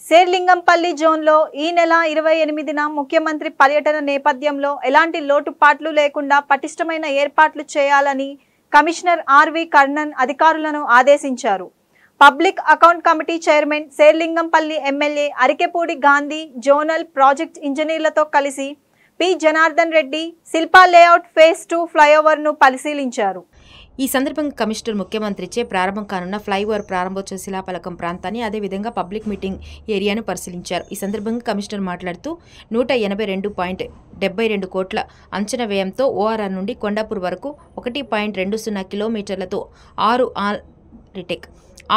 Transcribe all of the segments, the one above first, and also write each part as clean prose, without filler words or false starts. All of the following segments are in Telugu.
శేర్లింగంపల్లి జోన్లో ఈ నెల 28న ముఖ్యమంత్రి పర్యటన నేపథ్యంలో ఎలాంటి లోటుపాట్లు లేకుండా పటిష్టమైన ఏర్పాట్లు చేయాలని కమిషనర్ ఆర్వి కర్ణన్ అధికారులను ఆదేశించారు. Public account committee chairman Serilingampally MLA Arekapudi Gandhi zonal project ఇంజనీర్లతో కలిసి P Janardhan Reddy Shilpa layout phase 2 ఫ్లైఓవర్ను పరిశీలించారు. ఈ సందర్భంగా కమిషనర్ ముఖ్యమంత్రిచే ప్రారంభం కానున్న ఫ్లైఓవర్ ప్రారంభోత్సవ శిలాఫలకం ప్రాంతాన్ని అదేవిధంగా పబ్లిక్ మీటింగ్ ఏరియాను పరిశీలించారు. ఈ సందర్భంగా కమిషనర్ మాట్లాడుతూ 182.72 కోట్ల అంచనా వ్యయంతో ఓఆర్ఆర్ నుండి కొండాపూర్ వరకు 1.20 కిలోమీటర్లతో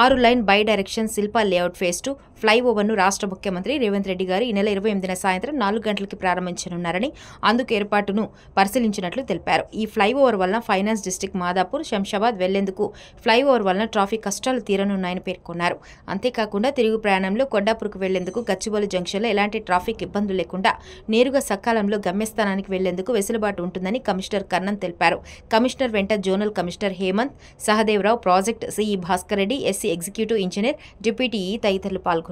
6 line by direction Shilpa layout phase 2 ఫ్లైఓవర్ను రాష్ట్ర ముఖ్యమంత్రి రేవంత్ రెడ్డి గారు ఈ నెల 28న సాయంత్రం 4 గంటలకి ప్రారంభించనున్నారని అందుకు ఏర్పాటును పరిశీలించినట్లు తెలిపారు. ఈ ఫ్లైఓవర్ వలన ఫైనాన్స్ డిస్టిక్ మాదాపూర్ శంషాబాద్ వెళ్లేందుకు ఫ్లైఓవర్ వలన ట్రాఫిక్ కష్టాలు తీరనున్నాయని పేర్కొన్నారు. అంతేకాకుండా తిరుగు ప్రయాణంలో కొండాపూర్కు వెళ్లేందుకు గచ్చిబౌలి జంక్షన్లో ఎలాంటి ట్రాఫిక్ ఇబ్బందులు లేకుండా నేరుగా సకాలంలో గమ్యస్థానానికి వెళ్లేందుకు వెసులుబాటు ఉంటుందని కమిషనర్ కర్ణన్ తెలిపారు. కమిషనర్ వెంట zonal commissioner Hemant Sahadevarao, project CE Bhaskar Reddy, SE executive engineer, deputy E తదితరులు పాల్గొన్నారు.